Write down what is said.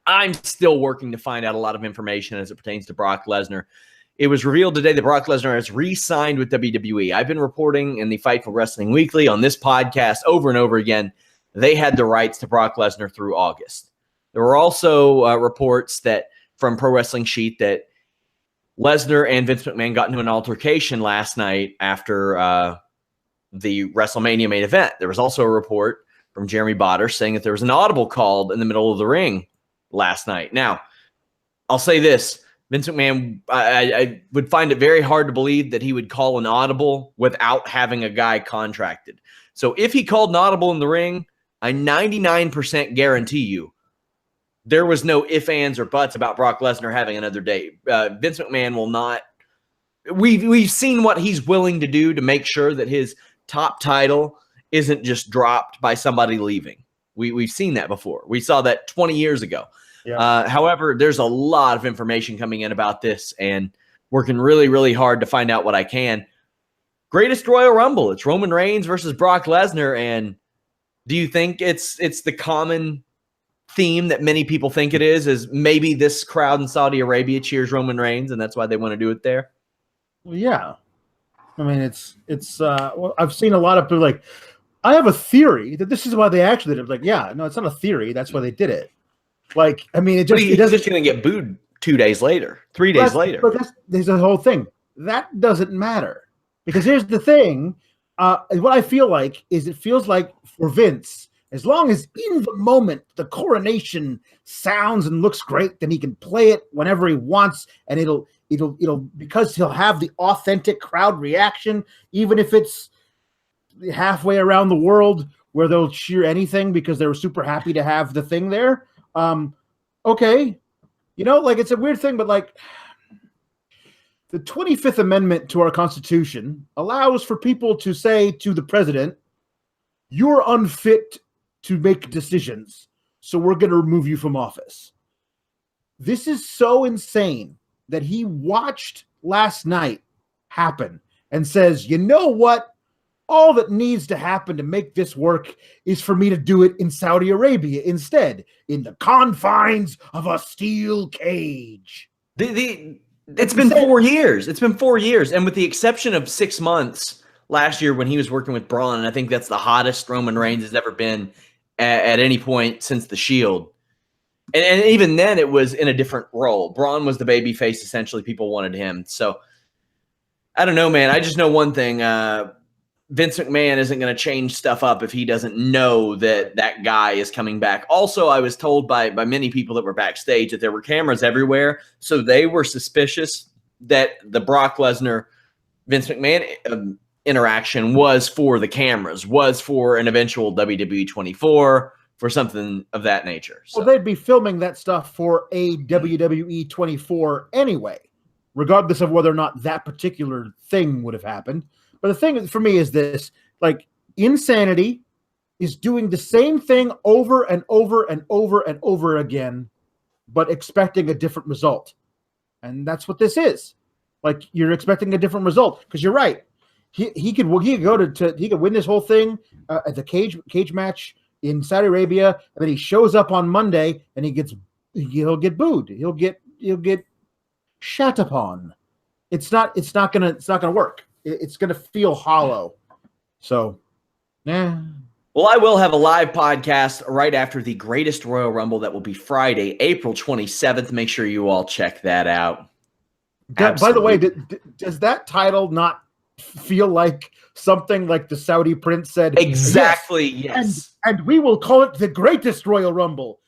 I'm still working to find out a lot of information as it pertains to Brock Lesnar. It was revealed today that Brock Lesnar has re-signed with WWE. I've been reporting in the Fightful Wrestling Weekly on this podcast over and over again. They had the rights to Brock Lesnar through August. There were also reports that from Pro Wrestling Sheet that Lesnar and Vince McMahon got into an altercation last night after the WrestleMania main event. There was also a report from Jeremy Botter saying that there was an audible called in the middle of the ring last night. Now, I'll say this. Vince McMahon, I would find it very hard to believe that he would call an audible without having a guy contracted. So if he called an audible in the ring, I 99% guarantee you there was no ifs, ands, or buts about Brock Lesnar having another date. Vince McMahon will not. We've seen what he's willing to do to make sure that his top title isn't just dropped by somebody leaving. We've seen that before. We saw that 20 years ago. Yeah. However, there's a lot of information coming in about this and working really, really hard to find out what I can. Greatest Royal Rumble. It's Roman Reigns versus Brock Lesnar. And do you think it's the common theme that many people think it is maybe this crowd in Saudi Arabia cheers Roman Reigns and that's why they want to do it there? Well, yeah. I mean, well, I've seen a lot of people like, I have a theory that this is why they actually did it. Like, yeah, no, it's not a theory. That's why they did it. Like, I mean, he's just going to get booed 2 days later, 3 days later. But there's a whole thing. That doesn't matter. Because here's the thing. What I feel like is it feels like for Vince, as long as in the moment the coronation sounds and looks great, then he can play it whenever he wants. And it'll because he'll have the authentic crowd reaction, even if it's halfway around the world where they'll cheer anything because they were super happy to have the thing there. Okay. Like it's a weird thing, but like the 25th Amendment to our Constitution allows for people to say to the president, you're unfit to make decisions, so we're going to remove you from office. This is so insane that he watched last night happen and says, you know what? All that needs to happen to make this work is for me to do it in Saudi Arabia instead, in the confines of a steel cage. It's been 4 years. It's been 4 years. And with the exception of 6 months last year when he was working with Braun, and I think that's the hottest Roman Reigns has ever been at any point since the Shield. And even then it was in a different role. Braun was the babyface, essentially. People wanted him. So I don't know, man. I just know one thing. Vince McMahon isn't going to change stuff up if he doesn't know that that guy is coming back. Also, I was told by many people that were backstage that there were cameras everywhere, so they were suspicious that the Brock Lesnar Vince McMahon interaction was for the cameras, was for an eventual WWE 24, for something of that nature. So. Well, they'd be filming that stuff for a WWE 24 anyway, regardless of whether or not that particular thing would have happened. But the thing for me is this, like, insanity is doing the same thing over and over and over and over again, but expecting a different result. And that's what this is. Like, you're expecting a different result because you're right. He could win this whole thing at the cage match in Saudi Arabia, and then he shows up on Monday and he'll get booed. He'll get shat upon. It's not gonna work. It's going to feel hollow. So, yeah. Well, I will have a live podcast right after the Greatest Royal Rumble. That will be Friday, April 27th. Make sure you all check that out. By the way, does that title not feel like something like the Saudi prince said? Exactly, yes. And we will call it the Greatest Royal Rumble.